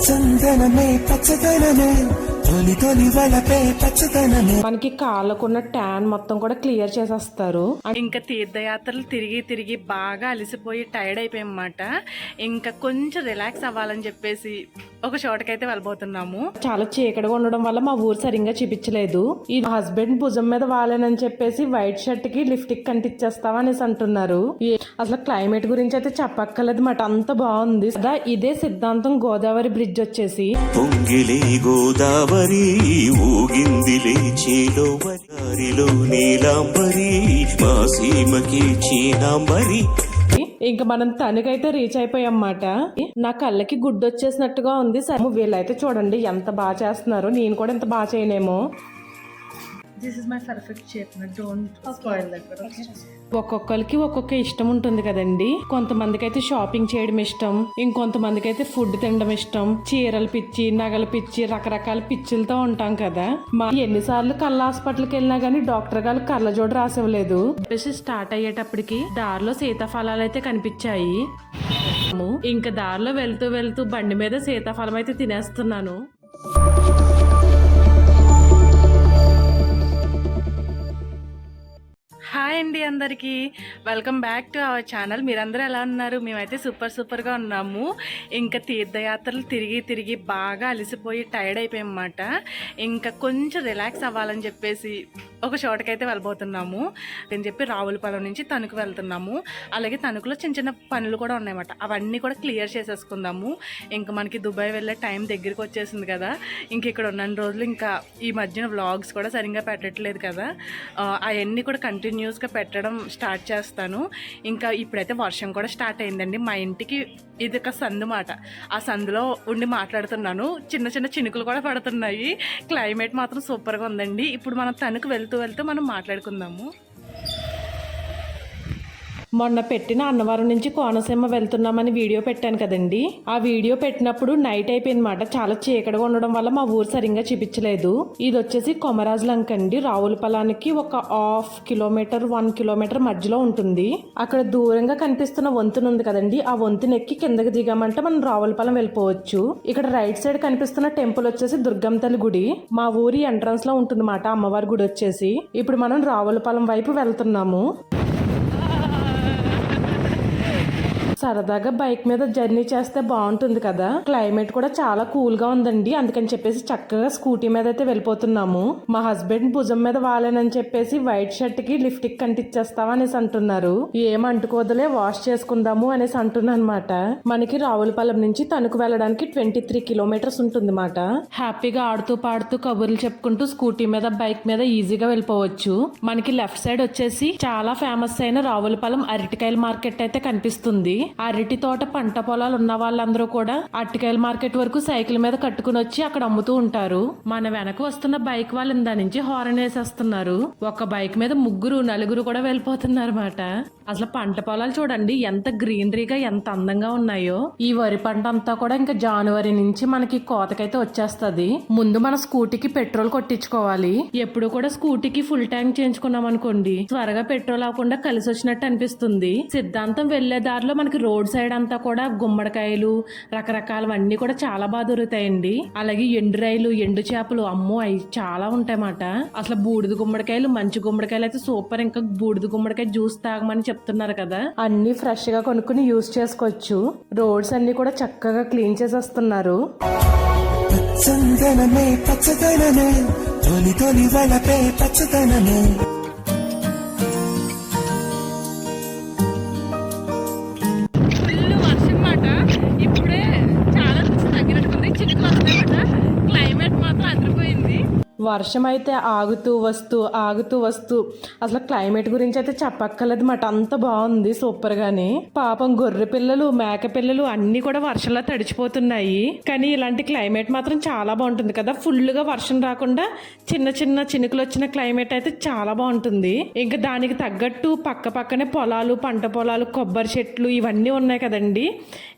చందనమే పచ్చదనమే తొలి తొలి వలపే పచ్చదనమే. మనకి కాళ్ళకున్న ట్యాన్ మొత్తం కూడా క్లియర్ చేసేస్తారు. ఇంకా తీర్థయాత్రలు తిరిగి తిరిగి బాగా అలసిపోయి టైర్డ్ అయిపోయామన్నమాట. ఇంకా కొంచెం రిలాక్స్ అవ్వాలని చెప్పేసి ఒక చోటకైతే వెళ్ళబోతున్నాము. చాలా చీకటిగా ఉండడం వల్ల మా ఊరు సరిగ్గా చూపించలేదు. ఈ హస్బెండ్ భుజం మీద వాలేనని చెప్పేసి వైట్ షర్ట్ కి లిప్స్టిక్ కంటిచ్చేస్తావా అనేసి అంటున్నారు. అసలు క్లైమేట్ గురించి అయితే చెప్పక్కర్లేదు మాట, అంత బాగుంది. ఇదే సిద్ధాంతం గోదావరి బ్రిడ్జ్ వచ్చేసి పొంగిలే గోదావరి ఊగిందిలే చేలోవరిలో నీలాంబరి మా సీమకి చీనాంబరి. ఇంకా మనం తనకైతే రీచ్ అయిపోయామన్నమాట. నా కళ్ళకి గుడ్డు వచ్చేసినట్టుగా ఉంది. సరే వీళ్ళైతే చూడండి ఎంత బాగా చేస్తున్నారు. నేను కూడా ఎంత బాగా చేయనేమో. This is my perfect shape. Don't spoil that. Okay. ఒక్కొక్కరికి ఒక్కొక్క ఇష్టం ఉంటుంది కదండి. కొంతమందికి అయితే షాపింగ్ చేయడం ఇష్టం, ఇంకొంతమందికి అయితే ఫుడ్ తినడం ఇష్టం. చీరలు పిచ్చి, నగల పిచ్చి, రకరకాల పిచ్చిలతో ఉంటాం కదా. మా ఎన్నిసార్లు కళ్ళ హాస్పిటల్కి వెళ్ళినా గానీ డాక్టర్ గారు కళ్ళజోడు రాసివ్వలేదు. స్టార్ట్ అయ్యేటప్పటికి దారిలో సీతాఫలాలు అయితే కనిపించాయి. ఇంకా దారిలో వెళ్తూ వెళ్తూ బండి మీద సీతాఫలం అయితే తినేస్తున్నాను. హాయ్ అండి అందరికీ, welcome back to our channel. మీరందరూ ఎలా ఉన్నారు? మేమైతే సూపర్గా ఉన్నాము. ఇంకా తీర్థయాత్రలు తిరిగి తిరిగి బాగా అలసిపోయి టైర్డ్ అయిపోయామన్నమాట. ఇంకా కొంచెం రిలాక్స్ అవ్వాలని చెప్పేసి ఒక చోటకైతే వెళ్ళబోతున్నాము అని చెప్పి రావులపాలెం నుంచి తణుకు వెళ్తున్నాము. అలాగే తణుకులో చిన్న చిన్న పనులు కూడా ఉన్నాయన్నమాట. అవన్నీ కూడా క్లియర్ చేసేసుకుందాము. ఇంకా మనకి దుబాయ్ వెళ్ళే టైం దగ్గరికి వచ్చేసింది కదా. ఇంక ఇక్కడ ఉన్న రోజులు ఇంకా ఈ మధ్యన వ్లాగ్స్ కూడా సరిగ్గా పెట్టట్లేదు కదా. అవన్నీ కూడా కంటిన్యూస్గా పెట్టడం స్టార్ట్ చేస్తాను. ఇంకా ఇప్పుడైతే వర్షం కూడా స్టార్ట్ అయిందండి. మా ఇంటికి ఇది ఒక సందు మాట. ఆ సందులో ఉండి మాట్లాడుతున్నాను. చిన్న చిన్న చినుకులు కూడా పడుతున్నాయి. క్లైమేట్ మాత్రం సూపర్గా ఉందండి. ఇప్పుడు మనం తణుకు వెళ్తూ మనం మాట్లాడుకుందాము. మొన్న పెట్టిన అన్నవరం నుంచి కోనసీమ వెళ్తున్నామని వీడియో పెట్టాను కదండి. ఆ వీడియో పెట్టినప్పుడు నైట్ అయిపోయిందన్నమాట. చాలా చీకటిగా ఉండడం వల్ల మా ఊరు సరిగ్గా చూపించలేదు. ఇది వచ్చేసి కొమరాజులంక అండి. రావులపాలెంకి ఒక 1/2 కిలోమీటర్ 1 కిలోమీటర్ మధ్యలో ఉంటుంది. అక్కడ దూరంగా కనిపిస్తున్న వంతెన ఉంది కదండి. ఆ వంతెన ఎక్కి కిందకి దిగామంటే మనం రావులపాలెం వెళ్ళిపోవచ్చు. ఇక్కడ రైట్ సైడ్ కనిపిస్తున్న టెంపుల్ వచ్చేసి దుర్గమ్మ తల్లి గుడి. మా ఊరి ఎంట్రన్స్ లో ఉంటుంది మాట అమ్మవారి గుడి వచ్చేసి. ఇప్పుడు మనం రావులపాలెం వైపు వెళ్తున్నాము. సరదాగా బైక్ మీద జర్నీ చేస్తే బాగుంటుంది కదా. క్లైమేట్ కూడా చాలా కూల్ గా ఉందండి. అందుకని చెప్పేసి చక్కగా స్కూటీ మీద అయితే వెళ్ళిపోతున్నాము. మా హస్బెండ్ భుజం మీద వాలేనని చెప్పేసి వైట్ షర్ట్ కి లిప్స్టిక్ కంటిచ్చేస్తావా అనేసి అంటున్నారు. ఏమంటుకోదలే వాష్ చేసుకుందాము అనేసి అంటున్నా అనమాట. మనకి రావులపాలెం నుంచి తణుకు వెళ్ళడానికి 23 కిలోమీటర్స్ ఉంటుంది మాట. హ్యాపీగా ఆడుతూ పాడుతూ కబుర్లు చెప్పుకుంటూ స్కూటీ మీద బైక్ మీద ఈజీగా వెళ్ళిపోవచ్చు. మనకి లెఫ్ట్ సైడ్ వచ్చేసి చాలా ఫేమస్ అయిన రావులపాలెం అరటికాయల మార్కెట్ అయితే కనిపిస్తుంది. అరటి తోట పంట పొలాలు ఉన్న వాళ్ళందరూ కూడా అరటికాయల మార్కెట్ వరకు సైకిల్ మీద కట్టుకుని వచ్చి అక్కడ అమ్ముతూ ఉంటారు. మన వెనక వస్తున్న బైక్ వాళ్ళు ఇందా నుంచి హారన్ వేసేస్తున్నారు. ఒక బైక్ మీద 3 4 కూడా వెళ్ళిపోతున్నారు అన్నమాట. అసలు పంట పొలాలు చూడండి ఎంత గ్రీనరీగా ఎంత అందంగా ఉన్నాయో. ఈ వరి పంట అంతా కూడా ఇంకా జనవరి నుంచి మనకి కోతకైతే వచ్చేస్తది. ముందు మన స్కూటీకి పెట్రోల్ కొట్టించుకోవాలి. ఎప్పుడు కూడా స్కూటీకి ఫుల్ ట్యాంక్ చేయించుకున్నాం అనుకోండి, త్వరగా పెట్రోల్ అవ్వకుండా కలిసి వచ్చినట్టు అనిపిస్తుంది. సిద్ధాంతం వెళ్లే దారిలో మనకి రోడ్ సైడ్ అంతా కూడా గుమ్మడికాయలు రకరకాలవన్నీ కూడా చాలా బాగా దొరుకుతాయండి. అలాగే ఎండు రైలు, ఎండు చేపలు, అమ్మో అవి చాలా ఉంటాయన్నమాట. అసలు బూడిద గుమ్మడికాయలు, మంచి గుమ్మడికాయలు అయితే సూపర్. ఇంకా బూడిద గుమ్మడికాయ జ్యూస్ తాగమని చెప్తున్నారు కదా. అన్ని ఫ్రెష్ గా కొనుక్కుని యూజ్ చేసుకోవచ్చు. రోడ్స్ అన్ని కూడా చక్కగా క్లీన్ చేసేస్తున్నారు. చందనమే పచ్చదనమే తొలి తొలి వలపే పచ్చదనమే. ఇప్పుడే చాలా తగ్గినట్టుంది. చినుకులు వస్తాయన్నమాట. క్లైమేట్ మాత్రం అదిరిపోయింది. వర్షం అయితే ఆగుతూ వస్తూ అసలు క్లైమేట్ గురించి అయితే చెప్పక్కర్లేదు మాట. అంత బాగుంది సూపర్ గాని. పాపం గొర్రె పిల్లలు, మేక పిల్లలు అన్ని కూడా వర్షంలో తడిచిపోతున్నాయి. కానీ ఇలాంటి క్లైమేట్ మాత్రం చాలా బాగుంటుంది కదా. ఫుల్ గా వర్షం రాకుండా చిన్న చిన్న చినుకులు వచ్చిన క్లైమేట్ అయితే చాలా బాగుంటుంది. ఇంకా దానికి తగ్గట్టు పక్కనే పొలాలు, పంట పొలాలు, కొబ్బరి చెట్లు ఇవన్నీ ఉన్నాయి కదండి.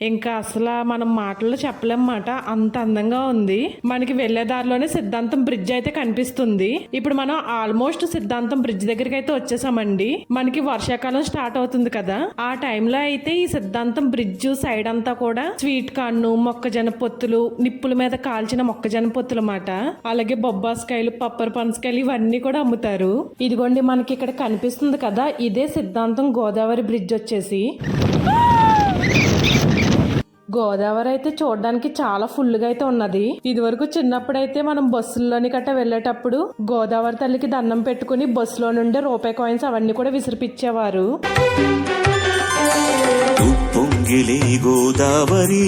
ఇంకా అసలు మనం మాటల్లో చెప్పలేం మాట. అంత అందంగా ఉంది. మనకి వెళ్లే దారిలోనే సిద్ధాంతం బ్రిడ్జ్ అయితే కనిపిస్తుంది. ఇప్పుడు మనం ఆల్మోస్ట్ సిద్ధాంతం బ్రిడ్జ్ దగ్గరికి అయితే వచ్చేసామండి. మనకి వర్షాకాలం స్టార్ట్ అవుతుంది కదా, ఆ టైంలో అయితే ఈ సిద్ధాంతం బ్రిడ్జ్ సైడ్ అంతా కూడా స్వీట్ కార్న్, మొక్కజొన్న పొత్తులు, నిప్పుల మీద కాల్చిన మొక్కజొన్న పొత్తులు మాట, అలాగే బొబ్బాస్కాయలు, పప్పర్ పనసకాయలు ఇవన్నీ కూడా అమ్ముతారు. ఇదిగోండి మనకి ఇక్కడ కనిపిస్తుంది కదా, ఇదే సిద్ధాంతం గోదావరి బ్రిడ్జ్ వచ్చేసి. గోదావరి అయితే చూడడానికి చాలా ఫుల్గా అయితే ఉన్నది. ఇది వరకు చిన్నప్పుడైతే మనం బస్సుల్లోని గట్ట వెళ్ళేటప్పుడు గోదావరి తల్లికి దండం పెట్టుకుని బస్సులో నుండి రూపాయి కాయిన్స్ అవన్నీ కూడా విసిరిపిచ్చేవారు. పొంగిలే గోదావరి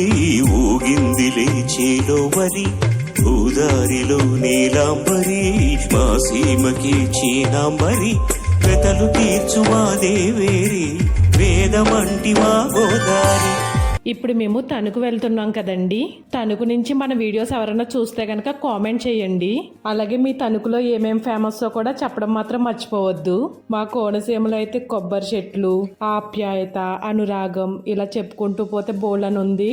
ఊగిందిలే చేలోవరి, గోదారిలో నీలాంబరి మా సీమకి చీనాంబరి, కథలు తీర్చువా దేవేరి వేదమంటి మా గోదారి. ఇప్పుడు మేము తణుకు వెళ్తున్నాం కదండి. తణుకు నుంచి మన వీడియోస్ ఎవరైనా చూస్తే కనుక కామెంట్ చేయండి. అలాగే మీ తణుకులో ఏమేం ఫేమస్సో కూడా చెప్పడం మాత్రం మర్చిపోవద్దు. మా కోనసీమలో అయితే కొబ్బరి చెట్లు, ఆప్యాయత, అనురాగం ఇలా చెప్పుకుంటూ పోతే బోల్డ్ అని ఉంది.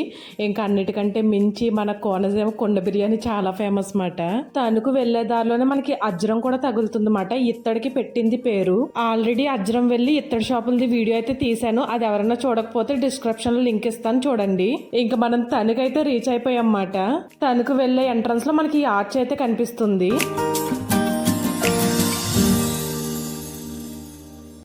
ఇంకా అన్నిటికంటే మించి మన కోనసీమ కుండ బిర్యానీ చాలా ఫేమస్ మాట. తణుకు వెళ్లే దారిలోనే మనకి అజ్రం కూడా తగులుతుంది మాట. ఇత్తడికి పెట్టింది పేరు. ఆల్రెడీ అజ్రం వెళ్ళి ఇత్తడి షాపులది వీడియో అయితే తీసాను. అది ఎవరైనా చూడకపోతే డిస్క్రిప్షన్ లో లింక్ ఇస్తాను చూడండి. ఇంకా మనం తణుకు అయితే రీచ్ అయిపోయాం అన్నమాట. తణుకు వెళ్లే ఎంట్రన్స్ లో మనకి ఈ ఆర్చ్ అయితే కనిపిస్తుంది.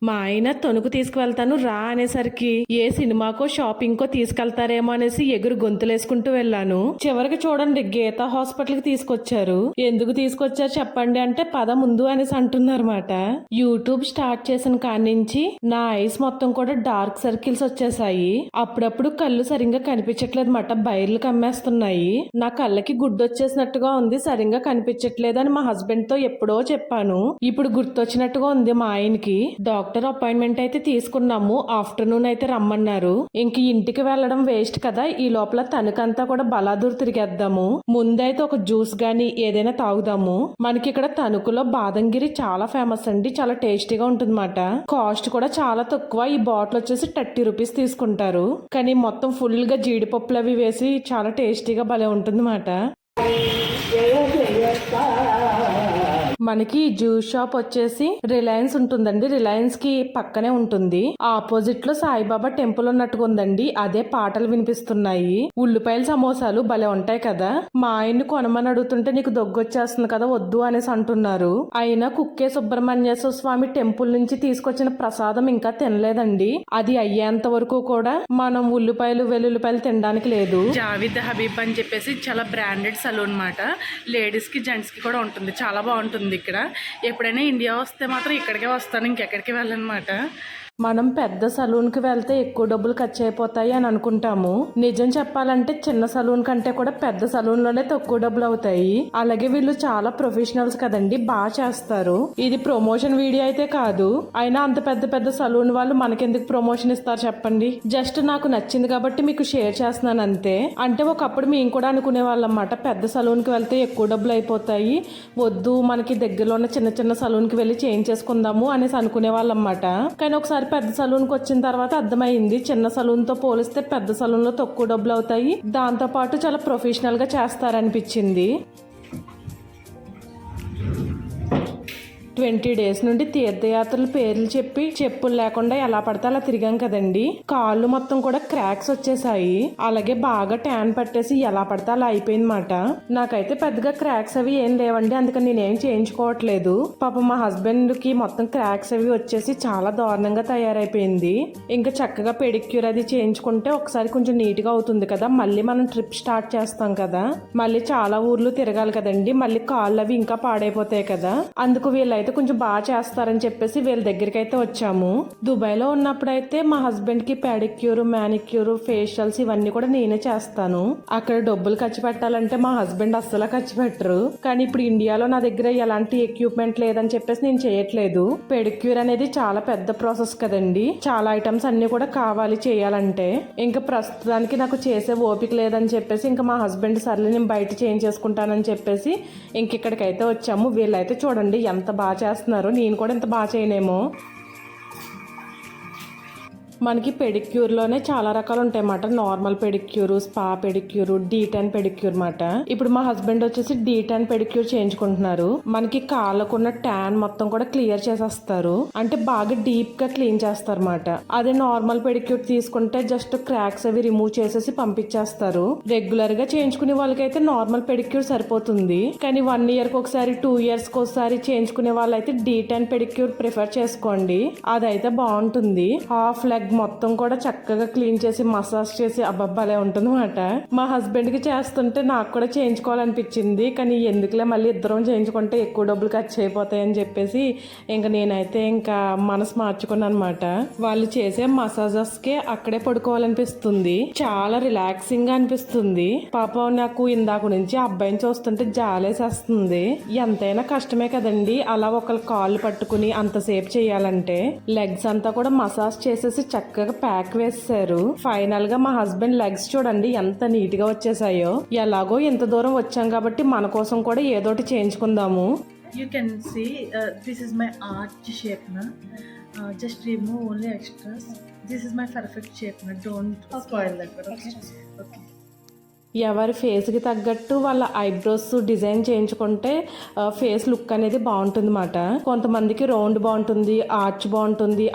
మా ఆయన తణుకు తీసుకువెళ్తాను రా అనేసరికి ఏ సినిమాకో షాపింగ్కో తీసుకెళ్తారేమో అనేసి ఎగురు గొంతులేసుకుంటూ వెళ్ళాను. చివరికి చూడండి గీతా హాస్పిటల్ కి తీసుకొచ్చారు. ఎందుకు తీసుకొచ్చారు చెప్పండి అంటే పద ముందు అనేసి అంటున్నారన్నమాట. యూట్యూబ్ స్టార్ట్ చేసిన కాడి నుంచి నా ఐస్ మొత్తం కూడా డార్క్ సర్కిల్స్ వచ్చేసాయి. అప్పుడప్పుడు కళ్ళు సరిగ్గా కనిపించట్లేదు మాట, బయర్లు కమ్మేస్తున్నాయి. నా కళ్ళకి గుడ్డు వచ్చేసినట్టుగా ఉంది, సరిగ్గా కనిపించట్లేదు అని మా హస్బెండ్ తో ఎప్పుడో చెప్పాను. ఇప్పుడు గుర్తొచ్చినట్టుగా ఉంది మా ఆయనకి. డాక్టర్ అపాయింట్మెంట్ అయితే తీసుకున్నాము. ఆఫ్టర్నూన్ అయితే రమ్మన్నారు. ఇంక ఇంటికి వెళ్ళడం వేస్ట్ కదా, ఈ లోపల తణుకంతా కూడా బలాదూర్ తిరిగేద్దాము. ముందైతే ఒక జ్యూస్ గానీ ఏదైనా తాగుదాము. మనకి ఇక్కడ తణుకులో బాదంగిరి చాలా ఫేమస్ అండి, చాలా టేస్టీగా ఉంటుంది మాట. కాస్ట్ కూడా చాలా తక్కువ. ఈ బాటిల్ వచ్చేసి 30 రూపీస్ తీసుకుంటారు, కానీ మొత్తం ఫుల్ గా జీడిపప్పులు అవి వేసి చాలా టేస్టీగా భలే ఉంటుంది మాట. మనకి జ్యూస్ షాప్ వచ్చేసి రిలయన్స్ ఉంటుందండి. రిలయన్స్ కి పక్కనే ఉంటుంది. ఆపోజిట్ లో సాయిబాబా టెంపుల్ ఉన్నట్టుగా ఉందండి. అదే పాటలు వినిపిస్తున్నాయి. ఉల్లిపాయల సమోసాలు భలే ఉంటాయి కదా. మా ఆయన్ని కొనమని అడుగుతుంటే నీకు దగ్గొచ్చేస్తుంది కదా వద్దు అనేసి అంటున్నారు. అయినా కుక్కే సుబ్రహ్మణ్యేశ్వర స్వామి టెంపుల్ నుంచి తీసుకొచ్చిన ప్రసాదం ఇంకా తినలేదండి. అది అయ్యేంత వరకు కూడా మనం ఉల్లిపాయలు వెల్లుల్లిపాయలు తినడానికి లేదు. జావిద్ హబీబ్ అని చెప్పేసి చాలా బ్రాండెడ్ సలూన్ మాట. లేడీస్ కి జెంట్స్ కి కూడా ఉంటుంది, చాలా బాగుంటుంది. ఇక్కడ ఎప్పుడైనా ఇండియా వస్తే మాత్రం ఇక్కడికే వస్తాను, ఇంకెక్కడికి వెళ్ళనమాట. మనం పెద్ద సలూన్కి వెళ్తే ఎక్కువ డబ్బులు ఖర్చు అయిపోతాయి అని అనుకుంటాము. నిజం చెప్పాలంటే చిన్న సలూన్ కంటే కూడా పెద్ద సలూన్లోనే తక్కువ డబ్బులు అవుతాయి. అలాగే వీళ్ళు చాలా ప్రొఫెషనల్స్ కదండి, బాగా చేస్తారు. ఇది ప్రమోషన్ వీడియో అయితే కాదు. అయినా అంత పెద్ద పెద్ద సలూన్ వాళ్ళు మనకెందుకు ప్రమోషన్ ఇస్తారు చెప్పండి. జస్ట్ నాకు నచ్చింది కాబట్టి మీకు షేర్ చేస్తున్నాను అంతే. అంటే ఒకప్పుడు మేము కూడా అనుకునే వాళ్ళం అన్నమాట, పెద్ద సలూన్కి వెళ్తే ఎక్కువ డబ్బులు అయిపోతాయి, వద్దు మనకి దగ్గరలో ఉన్న చిన్న చిన్న సలూన్కి వెళ్ళి చేంజ్ చేసుకుందాము అనేసి అనుకునే వాళ్ళం అన్నమాట. కానీ ఒకసారి పెద్ద సలూన్కి వచ్చిన తర్వాత అర్థమైంది, చిన్న సలూన్ తో పోలిస్తే పెద్ద సలూన్ లో తక్కువ డబ్బులు అవుతాయి, దాంతో పాటు చాలా ప్రొఫెషనల్ గా చేస్తారనిపించింది. 20 days నుండి తీర్థయాత్రల పేర్లు చెప్పి చెప్పులు లేకుండా ఎలా పడితే అలా తిరిగాం కదండి. కాళ్ళు మొత్తం కూడా క్రాక్స్ వచ్చేసాయి. అలాగే బాగా ట్యాన్ పట్టేసి ఎలా పడితే అలా అయిపోయింది మాట. నాకైతే పెద్దగా క్రాక్స్ అవి ఏం లేవండి, అందుకని నేనేం చేయించుకోవట్లేదు. పాప మా హస్బెండ్ కి మొత్తం క్రాక్స్ అవి వచ్చేసి చాలా దారుణంగా తయారైపోయింది. ఇంకా చక్కగా పెడిక్యూర్ అది చేయించుకుంటే ఒకసారి కొంచెం నీట్ గా అవుతుంది కదా. మళ్ళీ మనం ట్రిప్ స్టార్ట్ చేస్తాం కదా, మళ్ళీ చాలా ఊర్లు తిరగాలి కదండి, మళ్ళీ కాళ్ళు అవి ఇంకా పాడైపోతాయి కదా. అందుకు వీళ్ళైతే కొంచెం బాగా చేస్తారని చెప్పేసి వీళ్ళ దగ్గరికి అయితే వచ్చాము. దుబాయ్ లో ఉన్నప్పుడైతే మా హస్బెండ్ కి పెడిక్యూర్, మ్యానిక్యూర్, ఫేషియల్స్ ఇవన్నీ కూడా నేనే చేస్తాను. అక్కడ డబ్బులు ఖర్చు పెట్టాలంటే మా హస్బెండ్ అస్సలు ఖర్చు పెట్టరు. కానీ ఇప్పుడు ఇండియాలో నా దగ్గర ఎలాంటి ఎక్విప్మెంట్ లేదని చెప్పేసి నేను చేయట్లేదు. పెడిక్యూర్ అనేది చాలా పెద్ద ప్రాసెస్ కదండి, చాలా ఐటమ్స్ అన్ని కూడా కావాలి చేయాలంటే. ఇంకా ప్రస్తుతానికి నాకు చేసే ఓపిక లేదని చెప్పేసి ఇంకా మా హస్బెండ్ సర్లే నేను బయట చేంజ్ చేసుకుంటానని చెప్పేసి ఇంక ఇక్కడికైతే వచ్చాము. వీళ్ళైతే చూడండి ఎంత బాగా చేస్తున్నారు, నేను కూడా ఇంత బాగా చేయనేమో. మనకి పెడిక్యూర్ లోనే చాలా రకాలు ఉంటాయి అన్నమాట. Normal pedicure, spa pedicure, D10 pedicure మాట. ఇప్పుడు మా హస్బెండ్ వచ్చేసి D10 పెడిక్యూర్ చేయించుకుంటున్నారు. మనకి కాళ్ళకున్న ట్యాన్ మొత్తం కూడా క్లియర్ చేసేస్తారు, అంటే బాగా డీప్ గా క్లీన్ చేస్తారు అన్నమాట. అదే నార్మల్ పెడిక్యూర్ తీసుకుంటే జస్ట్ క్రాక్స్ అవి రిమూవ్ చేసేసి పంపించేస్తారు. రెగ్యులర్ గా చేయించుకునే వాళ్ళకైతే నార్మల్ పెడిక్యూర్ సరిపోతుంది, కానీ 1 year కి ఒకసారి 2 years కి ఒకసారి చేయించుకునే వాళ్ళైతే D10 పెడిక్యూర్ ప్రిఫర్ చేసుకోండి. అదైతే బాగుంటుంది. హాఫ్ లెగ్ మొత్తం కూడా చక్కగా క్లీన్ చేసి మసాజ్ చేసి అబ్బబ్బలే ఉంటుంది అన్నమాట. మా హస్బెండ్ కి చేస్తుంటే నాకు కూడా చేయించుకోవాలనిపించింది, కానీ ఎందుకులే మళ్ళీ ఇద్దరం చేయించుకుంటే ఎక్కువ డబ్బులు ఖర్చు అయిపోతాయని చెప్పేసి ఇంకా నేనైతే ఇంకా మనసు మార్చుకున్నాను అనమాట. వాళ్ళు చేసే మసాజెస్ కే అక్కడే పడుకోవాలనిపిస్తుంది. చాలా రిలాక్సింగ్ గా అనిపిస్తుంది. పాపం నాకు ఇందాక నుంచి అబ్బాయిని చూస్తుంటే జాలేసేస్తుంది. ఎంతైనా కష్టమే కదండి అలా ఒకళ్ళ కాళ్ళు పట్టుకుని అంతసేపు చేయాలంటే. లెగ్స్ అంతా కూడా మసాజ్ చేసేసి చక్కగా ప్యాక్ వేసారు. ఫైనల్ గా మా హస్బెండ్ లెగ్స్ చూడండి ఎంత నీట్ గా వచ్చేసాయో. ఎలాగో ఇంత దూరం వచ్చాం కాబట్టి మన కోసం కూడా ఏదోటి చేయించుకుందాము. You can see this is my arch shape na. Just remove only extras. This is my perfect shape na. Don't spoil that. Okay. ఎవరి ఫేస్కి తగ్గట్టు వాళ్ళ ఐబ్రోస్ డిజైన్ చేయించుకుంటే ఫేస్ లుక్ అనేది బాగుంటుంది అన్నమాట. కొంతమందికి రౌండ్ బాగుంటుంది, ఆర్చ్ బాగుంటుంది,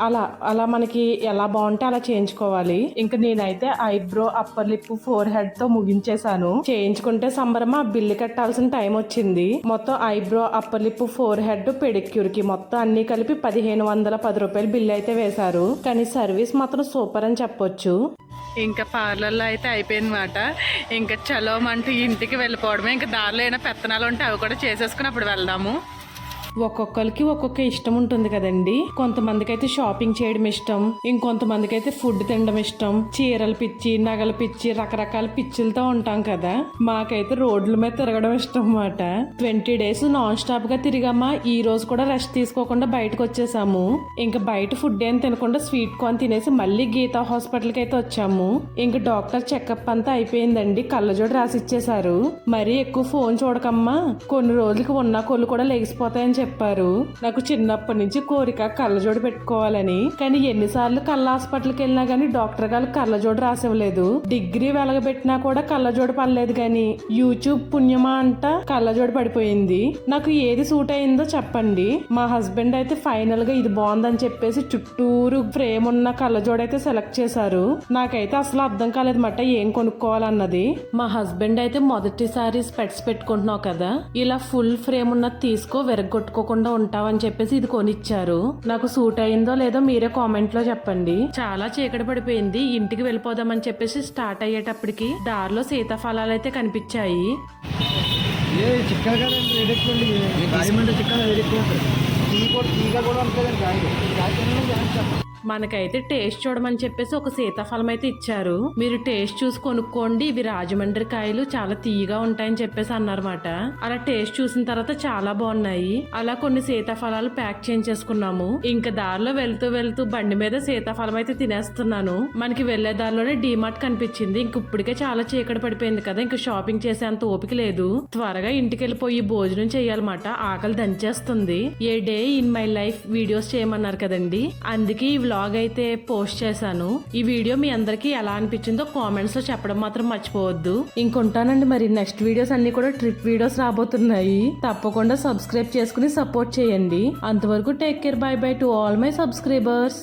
అలా మనకి ఎలా బాగుంటే అలా చేయించుకోవాలి. ఇంకా నేనైతే eyebrow, upper lip, four head తో ముగించేశాను. చేయించుకుంటే సంబరమా బిల్లు కట్టాల్సిన టైం వచ్చింది. మొత్తం eyebrow, upper lip, four head, pedicure కి మొత్తం అన్ని కలిపి 1510 రూపాయలు బిల్లు అయితే వేశారు. కానీ సర్వీస్ మాత్రం సూపర్ అని చెప్పొచ్చు. ఇంకా పార్లర్లో అయితే అయిపోయిందన్నమాట. ఇంకా చలోమంటూ ఇంటికి వెళ్ళిపోవడమే. ఇంకా దారిలో ఏమైనా పెత్తనాలు ఉంటే అవి కూడా చేసేసుకుని అప్పుడు వెళ్దాము. ఒక్కొక్కరికి ఒక్కొక్క ఇష్టం ఉంటుంది కదండి. కొంతమందికి అయితే షాపింగ్ చేయడం ఇష్టం, ఇంకొంతమందికి అయితే ఫుడ్ తినడం ఇష్టం. చీరల పిచ్చి, నగల పిచ్చి, రకరకాల పిచ్చులతో ఉంటాం కదా. మాకైతే రోడ్ల మీద తిరగడం ఇష్టం అన్నమాట. 20 days నాన్ స్టాప్ గా తిరిగామా. ఈ రోజు కూడా రెస్ట్ తీసుకోకుండా బయటకు వచ్చేసాము. ఇంకా బయట ఫుడ్ ఏం తినకుండా స్వీట్ కార్న్ తినేసి మళ్ళీ గీతా హాస్పిటల్ కి అయితే వచ్చాము. ఇంకా డాక్టర్ చెకప్ అంతా అయిపోయిందండి. కళ్ళజోడు రాసి ఇచ్చేసారు. మరీ ఎక్కువ ఫోన్ చూడకమ్మా, కొన్ని రోజులకి ఉన్న కొళ్ళు కూడా లెగిసిపోతాయని చెప్పారు. నాకు చిన్నప్పటి నుంచి కోరిక కళ్ళజోడు పెట్టుకోవాలని. కానీ ఎన్నిసార్లు కళ్ళ హాస్పిటల్కి వెళ్ళినా గానీ డాక్టర్ గారు కళ్ళజోడు రాసివ్వలేదు. డిగ్రీ వెలగబెట్టినా కూడా కళ్ళజోడు పడలేదు. కానీ యూట్యూబ్ పుణ్యమా అంట కళ్ళజోడు పడిపోయింది. నాకు ఏది సూట్ అయిందో చెప్పండి. మా హస్బెండ్ అయితే ఫైనల్ గా ఇది బాగుందని చెప్పేసి చుట్టూరు ఫ్రేమ్ ఉన్న కళ్ళజోడు అయితే సెలెక్ట్ చేశారు. నాకైతే అసలు అర్థం కాలేదన్నమాట ఏం కొనుక్కోవాలన్నది. మా హస్బెండ్ అయితే మొదటిసారి స్పెట్స్ పెట్టుకుంటున్నావు కదా, ఇలా ఫుల్ ఫ్రేమ్ ఉన్నది తీసుకో, విరగొట్టుకోకుండా ఉంటావని చెప్పేసి ఇది కొనిచ్చారు. నాకు సూట్ అయిందో లేదో మీరే కామెంట్ లో చెప్పండి. చాలా చీకటి పడిపోయింది. ఇంటికి వెళ్ళిపోదామని చెప్పేసి స్టార్ట్ అయ్యేటప్పటికి దారిలో సీతాఫలాలు అయితే కనిపించాయి. మనకైతే టేస్ట్ చూడమని చెప్పేసి ఒక సీతాఫలం అయితే ఇచ్చారు. మీరు టేస్ట్ చూసి కొనుక్కోండి, ఇవి రాజమండ్రి కాయలు చాలా తీయగా ఉంటాయని చెప్పేసి అన్నారన్నమాట. అలా టేస్ట్ చూసిన తర్వాత చాలా బాగున్నాయి. అలా కొన్ని సీతాఫలాలు ప్యాక్ చేయించేసుకున్నాము. ఇంకా దారిలో వెళ్తూ బండి మీద సీతాఫలం అయితే తినేస్తున్నాను. మనకి వెళ్లే దారిలోనే డీమార్ట్ కనిపించింది. ఇంక ఇప్పటికే చాలా చీకటి పడిపోయింది కదా, ఇంకా షాపింగ్ చేసేంత ఓపిక లేదు. త్వరగా ఇంటికి వెళ్ళిపోయి భోజనం చేయాలన్నమాట. ఆకలి దంచేస్తుంది. A day in my life videos చేయమన్నారు కదండి, అందుకే ఈ వ్లాగ్ అయితే పోస్ట్ చేశాను. ఈ వీడియో మీ అందరికీ ఎలా అనిపించిందో కామెంట్స్ లో చెప్పడం మాత్రం మర్చిపోవద్దు. ఇంకొంటానండి మరి. నెక్స్ట్ వీడియోస్ అన్ని కూడా ట్రిప్ వీడియోస్ రాబోతున్నాయి. తప్పకుండా సబ్స్క్రైబ్ చేసుకుని సపోర్ట్ చేయండి. అంతవరకు take care, by by to all my subscribers.